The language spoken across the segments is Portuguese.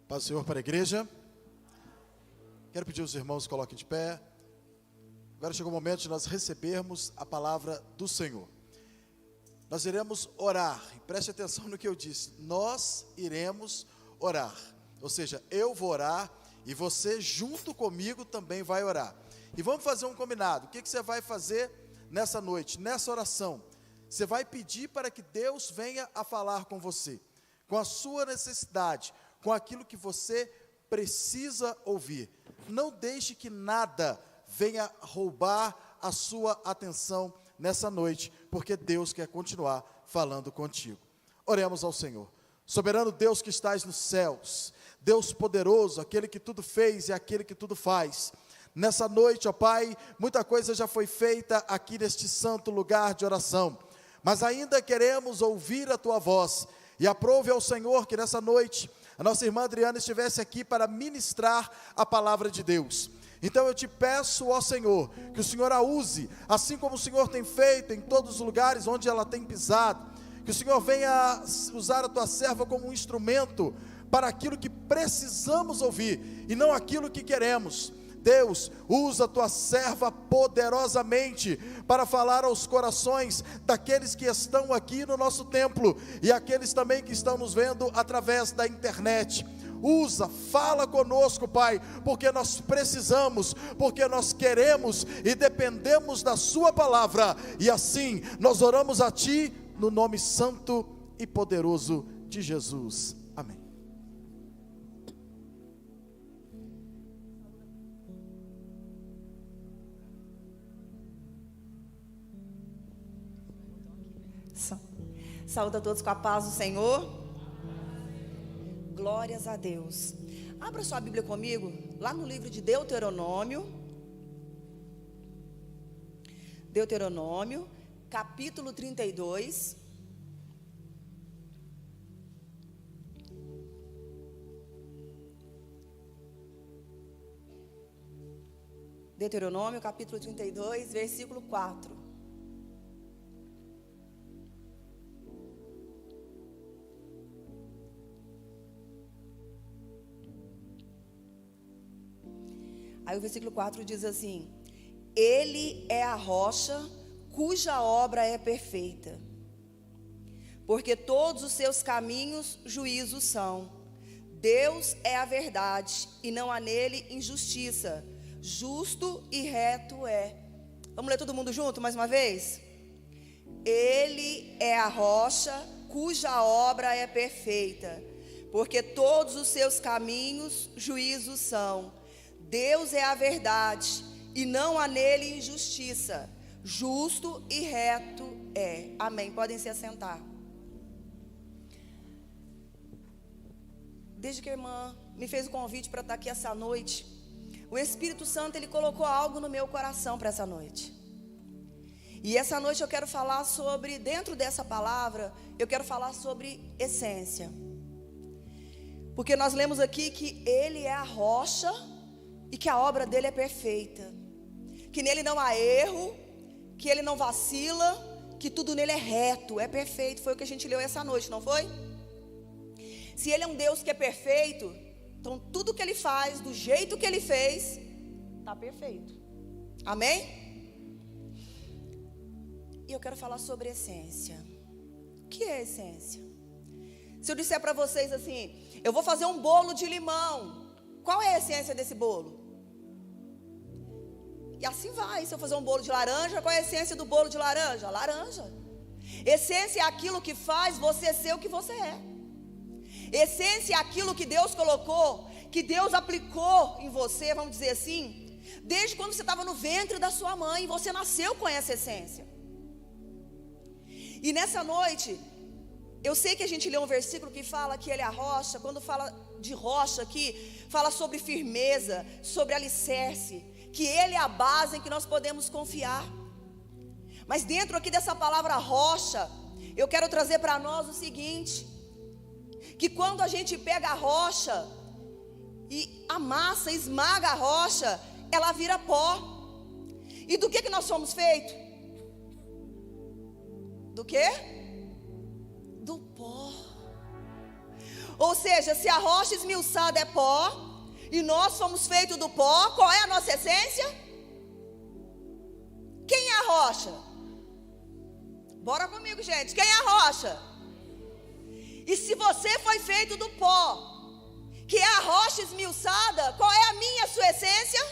Paz do Senhor para a igreja. Quero pedir aos irmãos que coloquem de pé. Agora chegou o momento de nós recebermos a palavra do Senhor. Nós iremos orar, e preste atenção no que eu disse, nós iremos orar, ou seja, eu vou orar e você junto comigo também vai orar. E vamos fazer um combinado. O que você vai fazer nessa noite, nessa oração? Você vai pedir para que Deus venha a falar com você, com a sua necessidade, com aquilo que você precisa ouvir. Não deixe que nada venha roubar a sua atenção nessa noite, porque Deus quer continuar falando contigo. Oremos ao Senhor. Soberano Deus que estás nos céus, Deus poderoso, aquele que tudo fez e aquele que tudo faz. Nessa noite, ó Pai, muita coisa já foi feita aqui neste santo lugar de oração, mas ainda queremos ouvir a Tua voz, e aprove ao Senhor que nessa noite, a nossa irmã Adriana estivesse aqui para ministrar a palavra de Deus. Então eu te peço, ó Senhor, que o Senhor a use, assim como o Senhor tem feito em todos os lugares onde ela tem pisado, que o Senhor venha usar a tua serva como um instrumento para aquilo que precisamos ouvir, e não aquilo que queremos. Deus, usa a tua serva poderosamente para falar aos corações daqueles que estão aqui no nosso templo, e aqueles também que estão nos vendo através da internet. Usa, fala conosco, Pai, porque nós precisamos, porque nós queremos e dependemos da sua palavra, e assim nós oramos a Ti, no nome santo e poderoso de Jesus, amém. Saúde a todos com a paz do Senhor. Glórias a Deus. Abra sua Bíblia comigo, lá no livro de Deuteronômio. Deuteronômio, capítulo 32. Deuteronômio, capítulo 32, versículo 4. Aí o versículo 4 diz assim: Ele é a rocha cuja obra é perfeita, porque todos os seus caminhos juízos são. Deus é a verdade, e não há nele injustiça. Justo e reto é. Vamos ler todo mundo junto mais uma vez? Ele é a rocha cuja obra é perfeita, porque todos os seus caminhos juízos são. Deus é a verdade, e não há nele injustiça. Justo e reto é. Amém. Podem se assentar. Desde que a irmã me fez o convite para estar aqui essa noite, o Espírito Santo, ele colocou algo no meu coração para essa noite. E essa noite eu quero falar sobre, dentro dessa palavra, eu quero falar sobre essência. Porque nós lemos aqui que Ele é a rocha e que a obra dele é perfeita, que nele não há erro, que ele não vacila, que tudo nele é reto, é perfeito. Foi o que a gente leu essa noite, não foi? Se ele é um Deus que é perfeito, então tudo que ele faz, do jeito que ele fez, está perfeito. Amém? E eu quero falar sobre essência. O que é essência? Se eu disser para vocês assim, eu vou fazer um bolo de limão, qual é a essência desse bolo? E assim vai. Se eu fazer um bolo de laranja, qual é a essência do bolo de laranja? Laranja. Essência é aquilo que faz você ser o que você é. Essência é aquilo que Deus colocou, que Deus aplicou em você, vamos dizer assim, desde quando você estava no ventre da sua mãe, você nasceu com essa essência. E nessa noite, eu sei que a gente lê um versículo que fala que ele é a rocha. Quando fala de rocha aqui, fala sobre firmeza, sobre alicerce, que ele é a base em que nós podemos confiar. Mas dentro aqui dessa palavra rocha, eu quero trazer para nós o seguinte, que quando a gente pega a rocha e amassa, esmaga a rocha, ela vira pó. E do que nós somos feitos? Do quê? Do pó. Ou seja, se a rocha esmiuçada é pó, e nós somos feitos do pó, qual é a nossa essência? Quem é a rocha? Bora comigo, gente. Quem é a rocha? E se você foi feito do pó, que é a rocha esmiuçada, qual é a minha, a sua essência?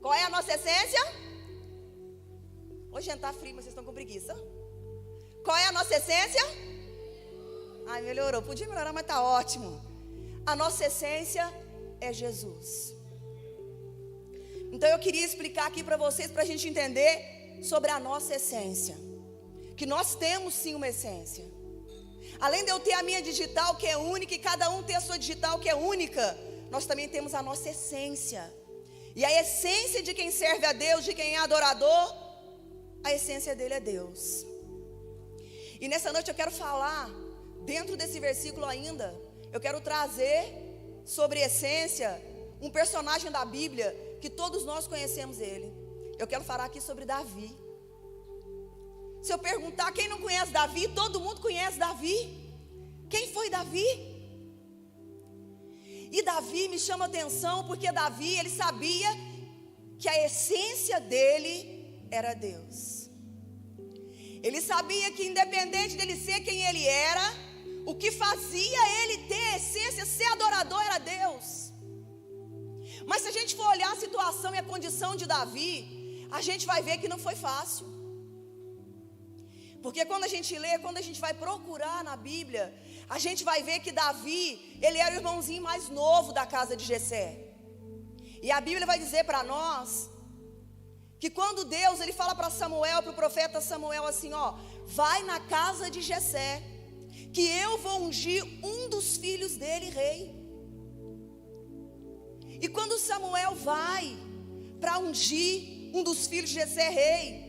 Qual é a nossa essência? Hoje está frio, mas vocês estão com preguiça. Qual é a nossa essência? Ai, melhorou. Podia melhorar, mas está ótimo. A nossa essência é Jesus. Então eu queria explicar aqui para vocês, para a gente entender sobre a nossa essência. Que nós temos sim uma essência. Além de eu ter a minha digital que é única, e cada um ter a sua digital que é única, nós também temos a nossa essência. E a essência de quem serve a Deus, de quem é adorador, a essência dele é Deus. E nessa noite eu quero falar, dentro desse versículo ainda, eu quero trazer sobre essência um personagem da Bíblia que todos nós conhecemos ele. Eu quero falar aqui sobre Davi. Se eu perguntar quem não conhece Davi, todo mundo conhece Davi. Quem foi Davi? E Davi me chama a atenção porque Davi, ele sabia que a essência dele era Deus. Ele sabia que independente dele ser quem ele era, o que fazia ele ter a essência, ser adorador, era Deus. Mas se a gente for olhar a situação e a condição de Davi, a gente vai ver que não foi fácil. Porque quando a gente lê, quando a gente vai procurar na Bíblia, a gente vai ver que Davi, ele era o irmãozinho mais novo da casa de Jessé. E a Bíblia vai dizer para nós que quando Deus, ele fala para Samuel, para o profeta Samuel assim, ó, vai na casa de Jessé, que eu vou ungir um dos filhos dele rei. E quando Samuel vai para ungir um dos filhos de Jessé rei,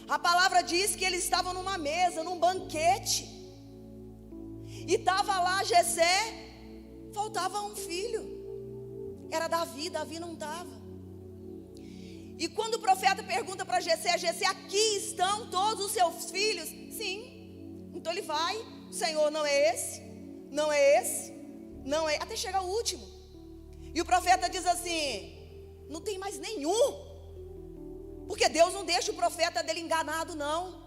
a palavra diz que eles estavam numa mesa, num banquete, e estava lá Jessé, faltava um filho, era Davi, Davi não estava. E quando o profeta pergunta para Jessé, Jessé, aqui estão todos os seus filhos? Sim. Então ele vai, Senhor, não é esse, não é esse, não é, até chegar o último. E o profeta diz assim, não tem mais nenhum. Porque Deus não deixa o profeta dele enganado, não.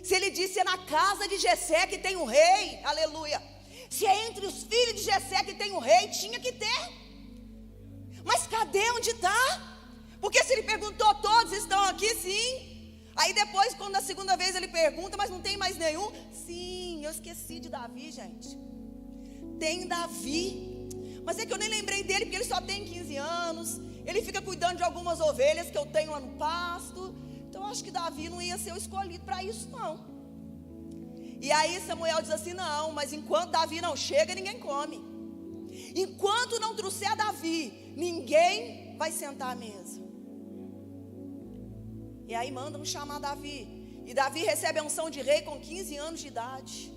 Se ele disse é na casa de Jessé que tem um rei, aleluia. Se é entre os filhos de Jessé que tem um rei, tinha que ter. Mas cadê onde está? Porque se ele perguntou, todos estão aqui, sim. Aí depois, quando a segunda vez ele pergunta, mas não tem mais nenhum. Sim, eu esqueci de Davi, gente. Tem Davi. Mas é que eu nem lembrei dele, porque ele só tem 15 anos. Ele fica cuidando de algumas ovelhas que eu tenho lá no pasto. Então eu acho que Davi não ia ser o escolhido para isso, não. E aí Samuel diz assim, não, mas enquanto Davi não chega, ninguém come. Enquanto não trouxer Davi, ninguém vai sentar à mesa. E aí mandam chamar Davi. E Davi recebe a unção de rei com 15 anos de idade.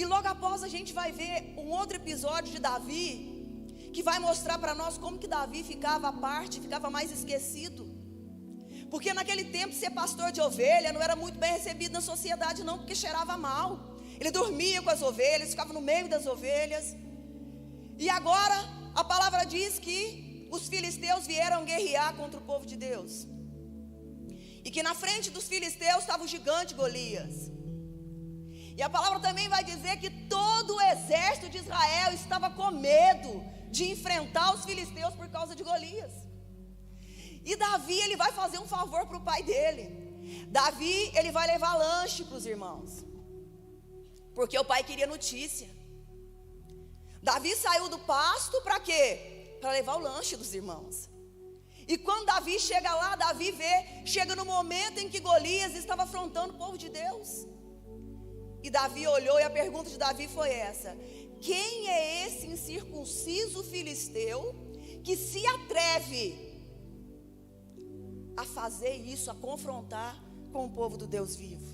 E logo após a gente vai ver um outro episódio de Davi, que vai mostrar para nós como que Davi ficava à parte, ficava mais esquecido. Porque naquele tempo ser pastor de ovelha não era muito bem recebido na sociedade não, porque cheirava mal. Ele dormia com as ovelhas, ficava no meio das ovelhas. E agora a palavra diz que os filisteus vieram guerrear contra o povo de Deus. E que na frente dos filisteus estava o gigante Golias. E a palavra também vai dizer que todo o exército de Israel estava com medo de enfrentar os filisteus por causa de Golias. E Davi, ele vai fazer um favor para o pai dele. Davi, ele vai levar lanche para os irmãos, porque o pai queria notícia. Davi saiu do pasto para quê? Para levar o lanche dos irmãos. E quando Davi chega lá, Davi chega no momento em que Golias estava afrontando o povo de Deus. E Davi olhou e a pergunta de Davi foi essa: quem é esse incircunciso filisteu que se atreve a fazer isso, a confrontar com o povo do Deus vivo?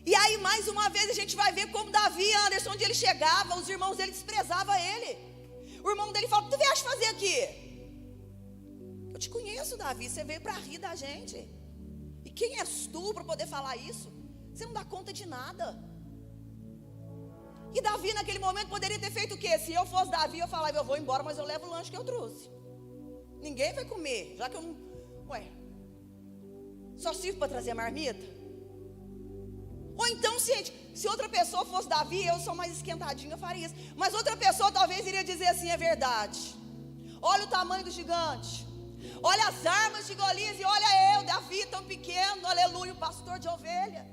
E aí mais uma vez a gente vai ver como Davi, Anderson, onde ele chegava, os irmãos dele desprezavam ele. O irmão dele fala: o que tu vieste fazer aqui? Eu te conheço, Davi, você veio para rir da gente. E quem és tu para poder falar isso? Você não dá conta de nada. E Davi naquele momento poderia ter feito o quê? Se eu fosse Davi, eu falava, eu vou embora, mas eu levo o lanche que eu trouxe. Ninguém vai comer, já que eu não... só sirvo para trazer a marmita? Ou então, se outra pessoa fosse Davi, eu sou mais esquentadinha, eu faria isso. Mas outra pessoa talvez iria dizer assim, é verdade. Olha o tamanho do gigante. Olha as armas de Golias e olha eu, Davi, tão pequeno, aleluia, o pastor de ovelha.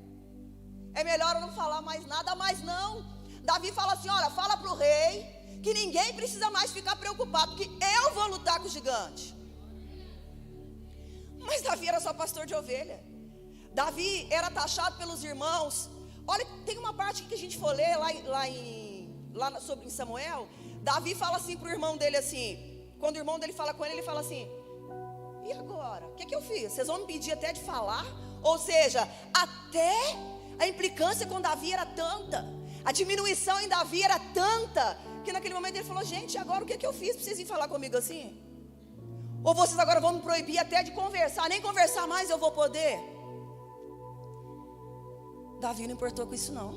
É melhor eu não falar mais nada, mas não. Davi fala assim, olha, fala para o rei que ninguém precisa mais ficar preocupado, porque eu vou lutar com o gigante. Mas Davi era só pastor de ovelha. Davi era taxado pelos irmãos. Olha, tem uma parte que a gente for ler sobre em Samuel. Davi fala assim para o irmão dele assim, quando o irmão dele fala com ele fala assim, e agora? O que eu fiz? Vocês vão me pedir até de falar? Ou seja, até a implicância com Davi era tanta, a diminuição em Davi era tanta, que naquele momento ele falou, gente, agora o que eu fiz para vocês virem falar comigo assim? Ou vocês agora vão me proibir até de conversar, nem conversar mais eu vou poder? Davi não importou com isso não.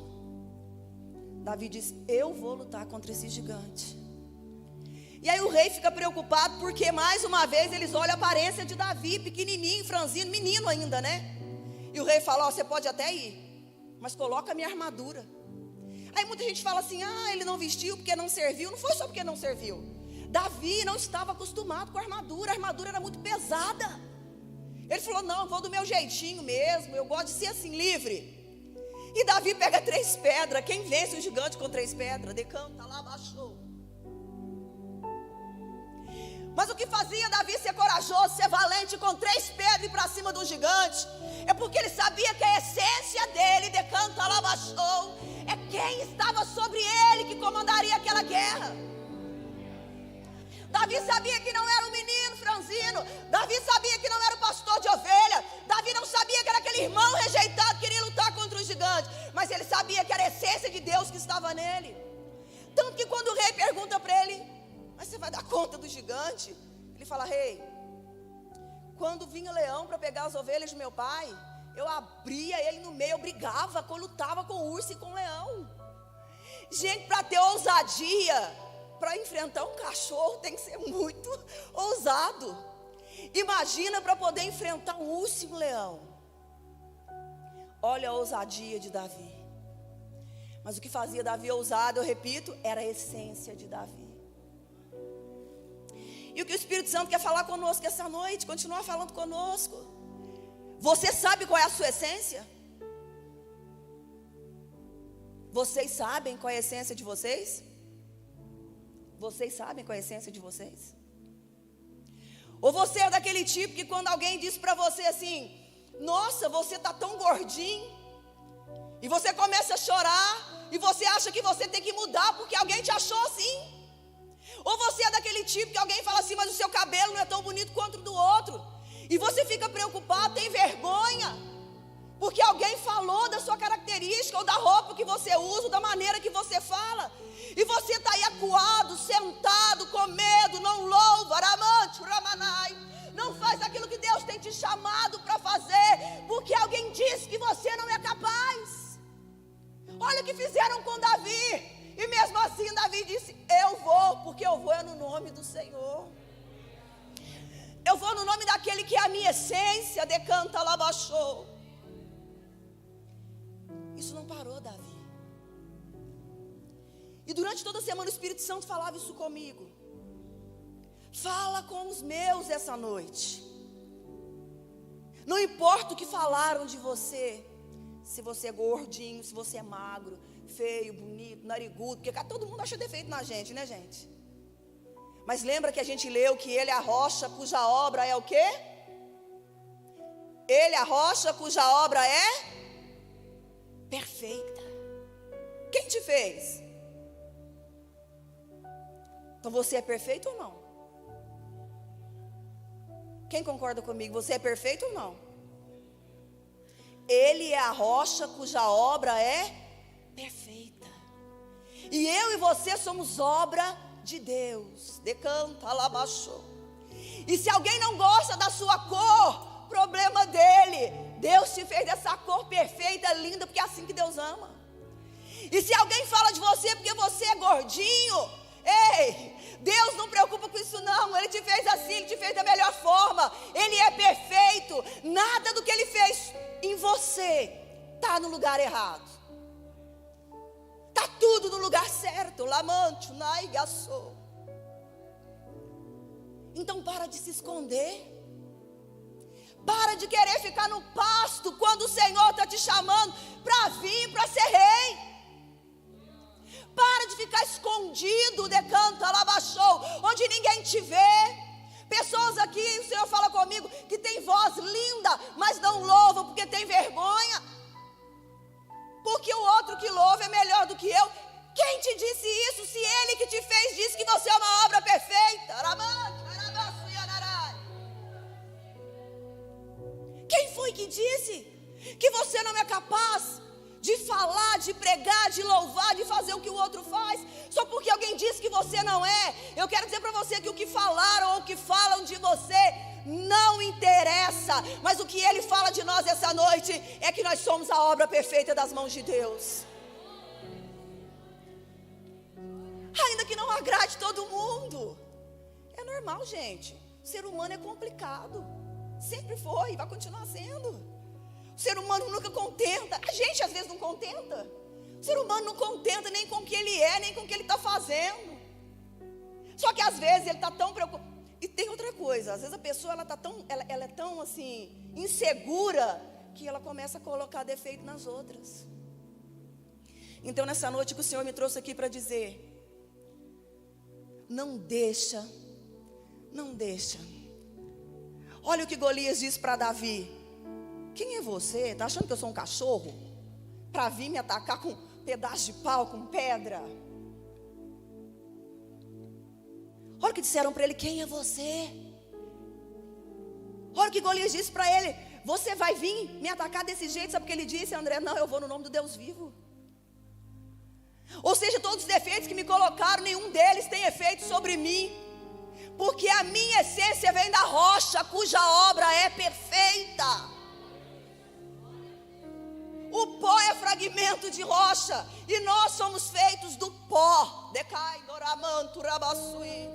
Davi disse, eu vou lutar contra esse gigante. E aí o rei fica preocupado, porque mais uma vez eles olham a aparência de Davi, pequenininho, franzino, menino ainda, né? E o rei fala, você pode até ir, mas coloca a minha armadura. Aí muita gente fala assim, ele não vestiu porque não serviu. Não foi só porque não serviu. Davi não estava acostumado com a armadura era muito pesada. Ele falou, não, eu vou do meu jeitinho mesmo, eu gosto de ser assim, livre. E Davi pega 3 pedras, quem vence o gigante com 3 pedras? Decanta lá, baixou. Mas o que fazia Davi ser corajoso, ser valente, com 3 pedras para cima do gigante, é porque ele sabia que a essência dele, decanta lá, baixou, é quem estava sobre ele que comandaria aquela guerra. Davi sabia que não era um menino franzino. Davi sabia que não era o pastor de ovelha. Davi não sabia que era aquele irmão rejeitado que queria lutar contra o gigante. Mas ele sabia que era a essência de Deus que estava nele. Tanto que quando o rei pergunta para ele, mas você vai dar conta do gigante? Ele fala, rei, quando vinha leão para pegar as ovelhas do meu pai, eu abria ele no meio, eu brigava, eu lutava com o urso e com o leão. Gente, para ter ousadia, para enfrentar um cachorro tem que ser muito ousado. Imagina para poder enfrentar um urso e um leão. Olha a ousadia de Davi. Mas o que fazia Davi ousado, eu repito, era a essência de Davi. E o que o Espírito Santo quer falar conosco essa noite, continuar falando conosco. Você sabe qual é a sua essência? Vocês sabem qual é a essência de vocês? Vocês sabem qual é a essência de vocês? Ou você é daquele tipo que quando alguém diz para você assim, nossa, você está tão gordinho, e você começa a chorar, e você acha que você tem que mudar porque alguém te achou assim? Ou você é daquele tipo que alguém fala assim, mas o seu cabelo não é tão bonito quanto o do outro, e você fica preocupado, tem vergonha, porque alguém falou da sua característica, ou da roupa que você usa, ou da maneira que você fala, e você está aí acuado, sentado, com medo, não louva, aramante, ramanai, não faz aquilo que Deus tem te chamado para fazer, porque alguém disse que você não é capaz. Olha o que fizeram com Davi, e mesmo assim Davi disse, eu vou, porque eu vou é no nome do Senhor. Eu vou no nome daquele que é a minha essência, decanta lá, baixou. Isso não parou, Davi. E durante toda a semana o Espírito Santo falava isso comigo. Fala com os meus essa noite. Não importa o que falaram de você, se você é gordinho, se você é magro, feio, bonito, narigudo, porque todo mundo acha defeito na gente, né, gente? Mas lembra que a gente leu que ele é a rocha cuja obra é o quê? Ele é a rocha cuja obra é perfeita. Quem te fez? Então você é perfeito ou não? Quem concorda comigo? Você é perfeito ou não? Ele é a rocha cuja obra é perfeita. E eu e você somos obra de Deus. Decanta lá, baixou. E se alguém não gosta da sua cor, problema dele. Deus te fez dessa cor perfeita, linda, porque E se alguém fala de você porque você é gordinho, ei, Deus não preocupa com isso não. Ele te fez assim, Ele te fez da melhor forma. Ele é perfeito. Nada do que Ele fez em você está no lugar errado. Está tudo no lugar certo. Lamante, naigaçou. Então para de se esconder. Para de querer ficar no pasto quando o Senhor está te chamando para vir, para ser rei. Para de ficar escondido, decanta, alabaxou, onde ninguém te vê. Pessoas aqui, o Senhor fala comigo, que tem voz linda, mas não louvam porque tem vergonha. Porque o outro que louva é melhor do que eu. Quem te disse isso? Se Ele que te fez disse que você é uma obra perfeita. Quem foi que disse que você não é capaz de falar, de pregar, de louvar, de fazer o que o outro faz, só porque alguém disse que você não é? Eu quero dizer para você que o que falaram ou o que falam de você não interessa, mas o que Ele fala de nós essa noite é que nós somos a obra perfeita das mãos de Deus. Ainda que não agrade todo mundo, é normal, gente. O ser humano é complicado, sempre foi e vai continuar sendo. O ser humano nunca contenta. A gente às vezes não contenta. O ser humano não contenta nem com o que ele é, nem com o que ele está fazendo. Só que às vezes ele está tão preocupado. E tem outra coisa, às vezes a pessoa ela é tão assim, insegura, que ela começa a colocar defeito nas outras. Então nessa noite que o Senhor me trouxe aqui para dizer, não deixa. Olha o que Golias disse para Davi. Quem é você? Está achando que eu sou um cachorro? Para vir me atacar com um pedaço de pau, com pedra? Olha o que disseram para ele, quem é você? Olha o que Golias disse para ele, você vai vir me atacar desse jeito? Sabe o que ele disse, André? Não, eu vou no nome do Deus vivo. Ou seja, todos os defeitos que me colocaram, nenhum deles tem efeito sobre mim. Porque a minha essência vem da rocha, cuja obra é perfeita. O pó é fragmento de rocha, e nós somos feitos do pó. Decai, doramanto, rabassui.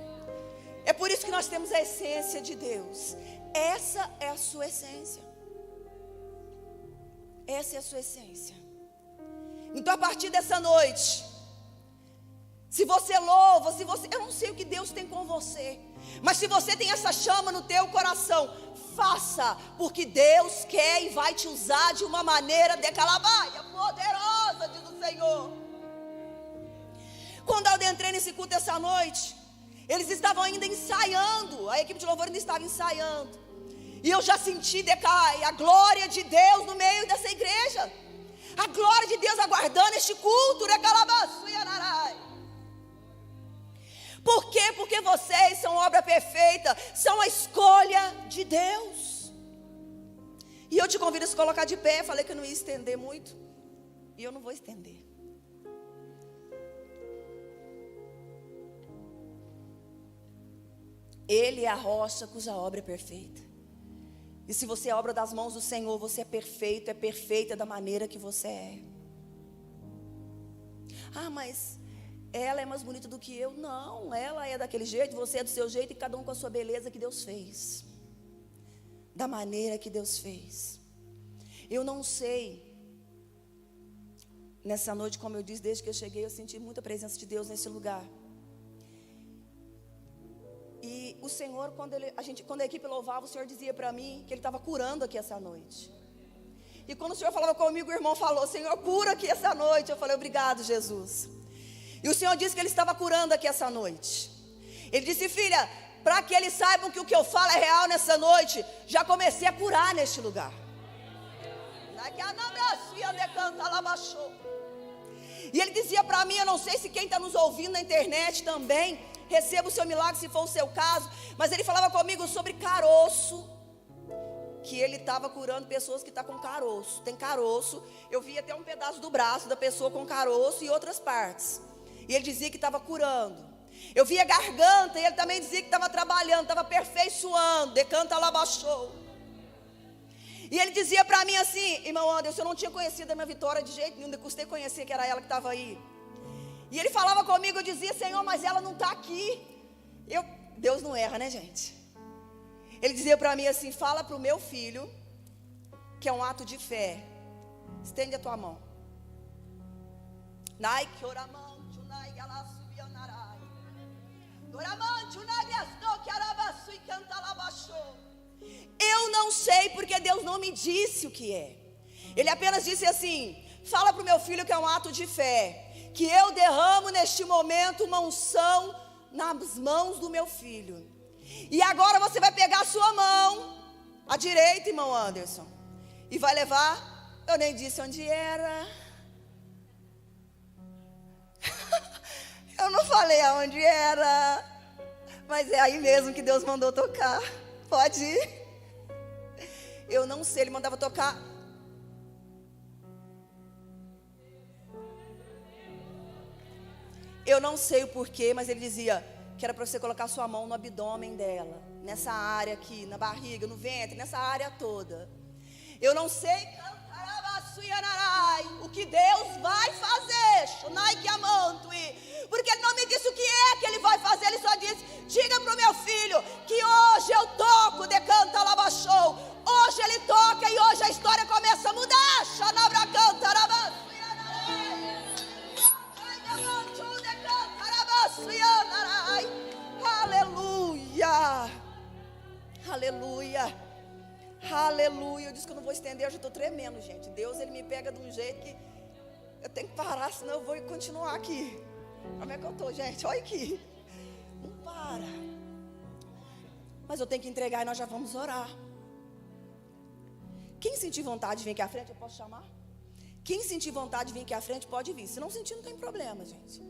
É por isso que nós temos a essência de Deus. Essa é a sua essência. Essa é a sua essência. Então a partir dessa noite, se você louva, eu não sei o que Deus tem com você, mas se você tem essa chama no teu coração, faça, porque Deus quer e vai te usar de uma maneira decalabaia, poderosa, diz o Senhor. Quando eu adentrei nesse culto essa noite, eles estavam ainda ensaiando, a equipe de louvor ainda estava ensaiando, e eu já senti a glória de Deus no meio dessa igreja, a glória de Deus aguardando este culto, decalabaçu e ararai. Por quê? Porque vocês são obra perfeita, são a escolha de Deus. E eu te convido a se colocar de pé. Falei que eu não ia estender muito, e eu não vou estender. Ele é a rocha cuja obra é perfeita. E se você é obra das mãos do Senhor, você é perfeito, é perfeita da maneira que você é. Ah, mas ela é mais bonita do que eu. Não, ela é daquele jeito, você é do seu jeito, e cada um com a sua beleza que Deus fez, da maneira que Deus fez. Eu não sei, nessa noite, como eu disse, desde que eu cheguei, eu senti muita presença de Deus nesse lugar. E o Senhor, quando a equipe louvava, o Senhor dizia para mim que Ele estava curando aqui essa noite. E quando o Senhor falava comigo, o irmão falou, Senhor, cura aqui essa noite. Eu falei, obrigado, Jesus. E o Senhor disse que Ele estava curando aqui essa noite. Ele disse, filha, para que eles saibam que o que eu falo é real nessa noite, já comecei a curar neste lugar. E Ele dizia para mim, eu não sei se quem está nos ouvindo na internet também receba o seu milagre, se for o seu caso, mas Ele falava comigo sobre caroço, que Ele estava curando pessoas que estão com caroço. Tem caroço, eu vi até um pedaço do braço da pessoa com caroço e outras partes, e Ele dizia que estava curando. Eu vi a garganta, e Ele também dizia que estava trabalhando, estava aperfeiçoando, decanta labaixou. E ele dizia para mim assim: irmão Anderson, eu não tinha conhecido a minha Vitória de jeito nenhum, eu custei conhecer que era ela que estava aí. E ele falava comigo, eu dizia: Senhor, mas ela não está aqui. Deus não erra, né, gente? Ele dizia para mim assim: fala para o meu filho que é um ato de fé. Estende a tua mão. Eu não sei porque Deus não me disse o que é. Ele apenas disse assim: fala para o meu filho que é um ato de fé, que eu derramo neste momento uma unção nas mãos do meu filho. E agora você vai pegar a sua mão, a direita, irmão Anderson, e vai levar. Eu nem disse onde era. Eu não falei aonde era, mas é aí mesmo que Deus mandou tocar. Pode ir. Eu não sei, ele mandava tocar. Eu não sei o porquê, mas ele dizia que era para você colocar sua mão no abdômen dela, nessa área aqui, na barriga, no ventre, nessa área toda. Eu não sei o que Deus vai fazer, porque Ele não me disse o que é que Ele vai fazer. Ele só disse: diga para o meu filho que hoje eu toco, decanta labachou. Hoje Ele toca e hoje a história começa a mudar. Aleluia, aleluia. Aleluia. Eu disse que eu não vou estender, eu já estou tremendo, gente. Deus, Ele me pega de um jeito que eu tenho que parar, senão eu vou continuar aqui. Como é que eu estou, gente? Olha aqui. Não para. Mas eu tenho que entregar e nós já vamos orar. Quem sentir vontade de vir aqui à frente, eu posso chamar? Quem sentir vontade de vir aqui à frente, pode vir. Se não sentir, não tem problema, gente.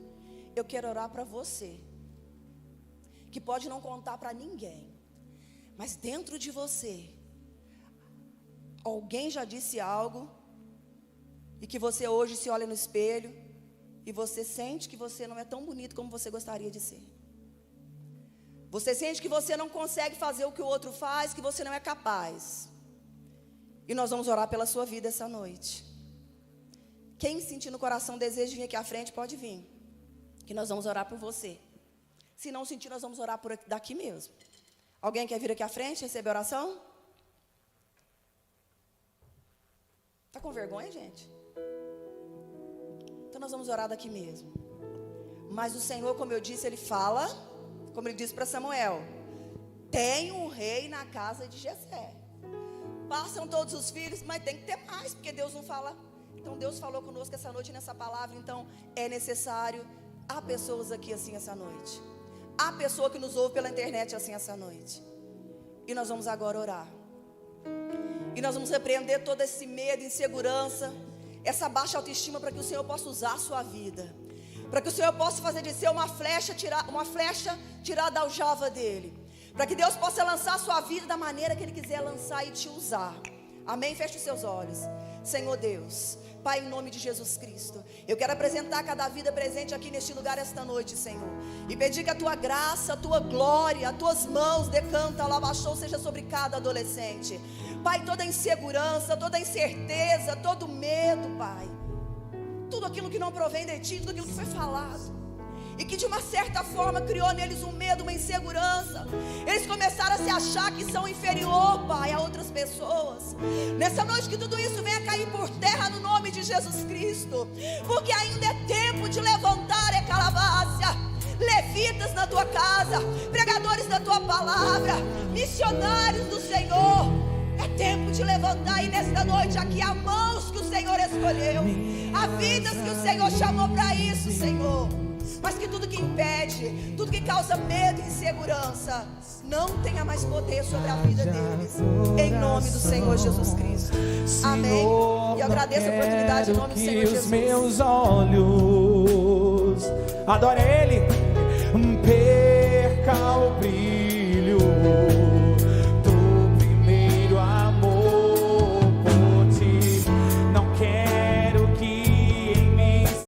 Eu quero orar para você, que pode não contar para ninguém, mas dentro de você alguém já disse algo, e que você hoje se olha no espelho e você sente que você não é tão bonito como você gostaria de ser. Você sente que você não consegue fazer o que o outro faz, que você não é capaz. E nós vamos orar pela sua vida essa noite. Quem sentir no coração o desejo de vir aqui à frente, pode vir, que nós vamos orar por você. Se não sentir, nós vamos orar por aqui, daqui mesmo. Alguém quer vir aqui à frente, receber oração? Está com vergonha, gente? Então nós vamos orar daqui mesmo. Mas o Senhor, como eu disse, Ele fala, como Ele disse para Samuel: tem um rei na casa de Jessé. Passam todos os filhos, mas tem que ter mais, porque Deus não fala. Então Deus falou conosco essa noite nessa palavra. Então é necessário. Há pessoas aqui assim essa noite. Há pessoa que nos ouve pela internet assim essa noite. E nós vamos agora orar. E nós vamos repreender todo esse medo, insegurança, essa baixa autoestima, para que o Senhor possa usar a sua vida, para que o Senhor possa fazer de ser uma flecha tirada da aljava dele, para que Deus possa lançar a sua vida da maneira que Ele quiser lançar e te usar. Amém? Feche os seus olhos. Senhor Deus, Pai, em nome de Jesus Cristo, eu quero apresentar cada vida presente aqui neste lugar esta noite, Senhor, e pedir que a Tua graça, a Tua glória, as Tuas mãos, decanta, lavachou, seja sobre cada adolescente. Pai, toda insegurança, toda incerteza, todo medo, Pai, tudo aquilo que não provém de Ti, tudo aquilo que foi falado, e que de uma certa forma criou neles um medo, uma insegurança. Eles começaram a se achar que são inferior, Pai, a outras pessoas. Nessa noite que tudo isso venha cair por terra no nome de Jesus Cristo, porque ainda é tempo de levantar levitas na tua casa, pregadores da tua palavra, missionários do Senhor. É tempo de levantar, e nesta noite aqui há mãos que o Senhor escolheu, há vidas que o Senhor chamou para isso, Senhor. Mas que tudo que impede, tudo que causa medo e insegurança, não tenha mais poder sobre a vida deles, em nome do Senhor Jesus Cristo. Amém. E eu agradeço a oportunidade em nome do Senhor Jesus. Os meus olhos, adore Ele, perca o brilho